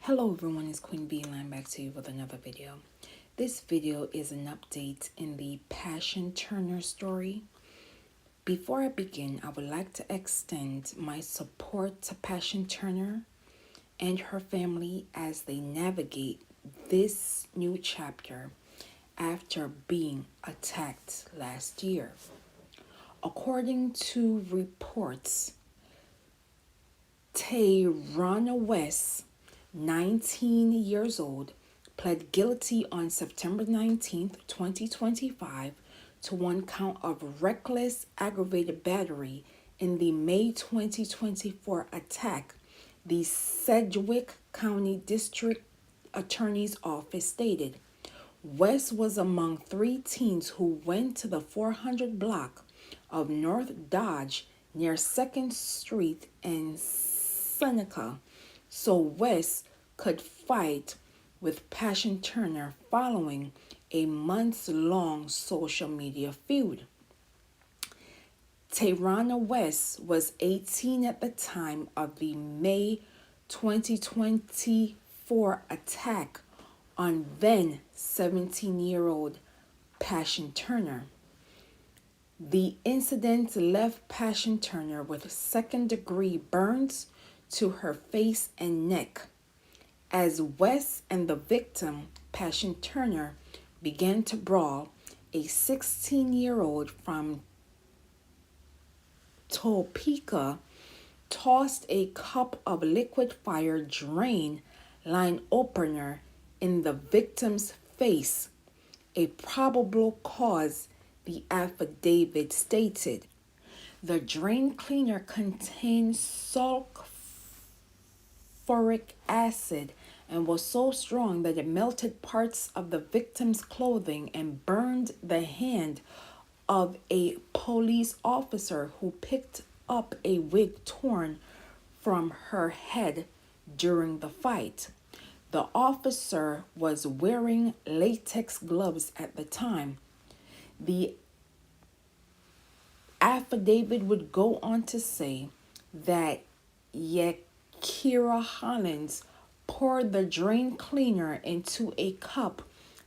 Hello everyone, it's QueenVLionz back to you with another video. This video is an update in the Passion Turner story. Before I begin, I would like to extend my support to Passion Turner and her family as they navigate this new chapter after being attacked last year. According to reports, GoFundMe, 19 years old, pled guilty on September 19th, 2025 to one count of reckless aggravated battery in the May 2024 attack, the Sedgwick County District Attorney's Office stated. West was among three teens who went to the 400 block of North Dodge near 2nd Street in Seneca, so West could fight with Passion Turner following a months-long social media feud. Tayrona West was 18 at the time of the May 2024 attack on then 17-year-old Passion Turner. The incident left Passion Turner with second-degree burns to her face and neck. As West and the victim, Passion Turner, began to brawl, a 16-year-old from Topeka tossed a cup of liquid fire drain line opener in the victim's face, a probable cause, the affidavit stated. The drain cleaner contained sulfuric acid and was so strong that it melted parts of the victim's clothing and burned the hand of a police officer who picked up a wig torn from her head during the fight. The officer was wearing latex gloves at the time. The affidavit would go on to say that Yakira Hollins poured the drain cleaner into a cup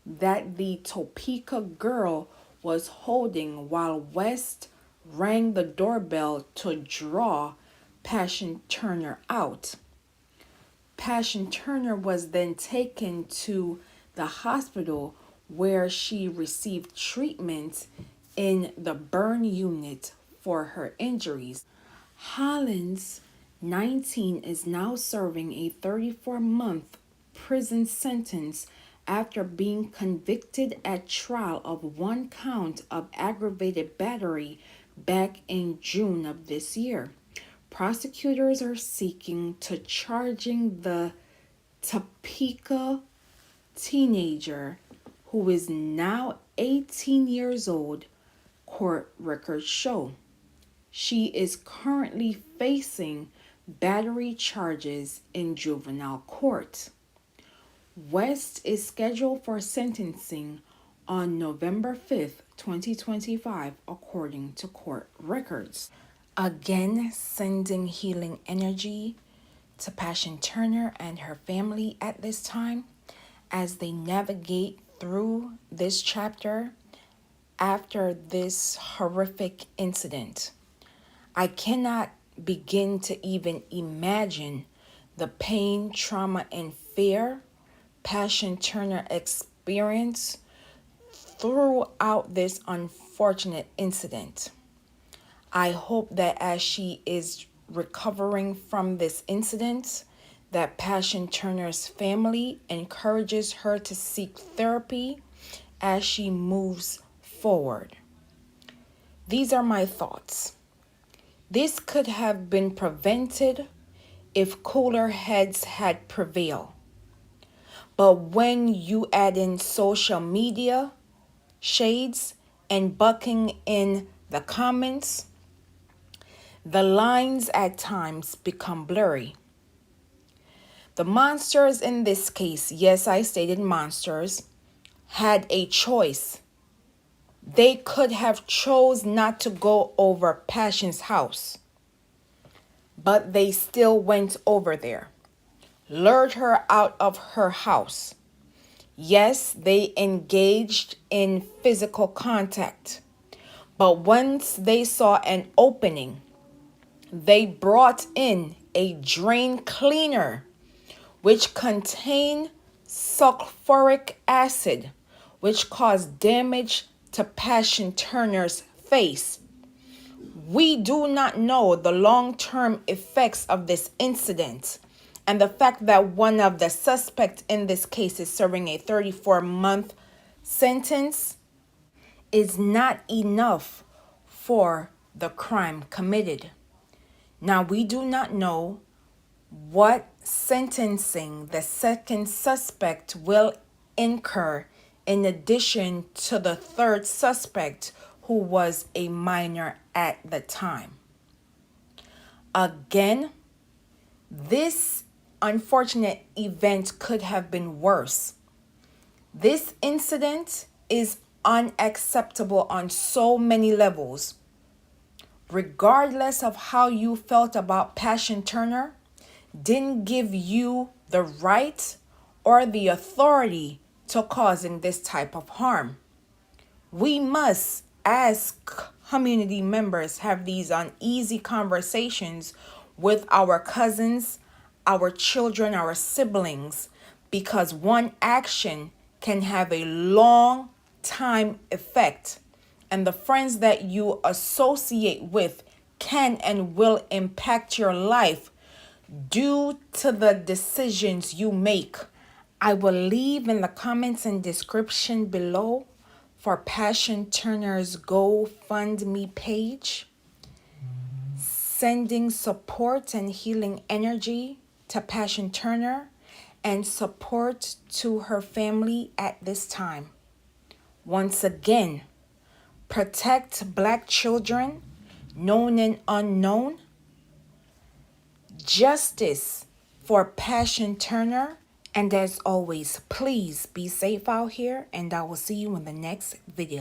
that the Topeka girl was holding while West rang the doorbell to draw Passion Turner out. Passion Turner was then taken to the hospital where she received treatment in the burn unit for her injuries. Hollins, 19, is now serving a 34-month prison sentence after being convicted at trial of one count of aggravated battery back in June of this year. Prosecutors are seeking to charging the Topeka teenager, who is now 18 years old, court records show. She is currently facing battery charges in juvenile court. West is scheduled for sentencing on November 5th, 2025, according to court records. Again, sending healing energy to Passion Turner and her family at this time as they navigate through this chapter after this horrific incident. I cannot begin to even imagine the pain, trauma, and fear Passion Turner experienced throughout this unfortunate incident. I hope that as she is recovering from this incident, that Passion Turner's family encourages her to seek therapy as she moves forward. These are my thoughts. This could have been prevented if cooler heads had prevailed. But when you add in social media shades and bucking in the comments, the lines at times become blurry. The monsters in this case, yes, I stated monsters, had a choice. They could have chose not to go over Passion's house, but they still went over there. lured her out of her house. Yes, they engaged in physical contact, but once they saw an opening, they brought in a drain cleaner which contained sulfuric acid, which caused damage to Passion Turner's face. We do not know the long-term effects of this incident, and the fact that one of the suspects in this case is serving a 34-month sentence is not enough for the crime committed. Now, we do not know what sentencing the second suspect will incur in addition to the third suspect who was a minor at the time. Again, this unfortunate event could have been worse. This incident is unacceptable on so many levels. Regardless of how you felt about Passion Turner, didn't give you the right or the authority to causing this type of harm. We must, as community members, have these uneasy conversations with our cousins, our children, our siblings, because one action can have a long time effect, and the friends that you associate with can and will impact your life due to the decisions you make. I will leave in the comments and description below for Passion Turner's GoFundMe page, sending support and healing energy to Passion Turner and support to her family at this time. Once again, protect Black children, known and unknown. Justice for Passion Turner. And as always, please be safe out here, and I will see you in the next video.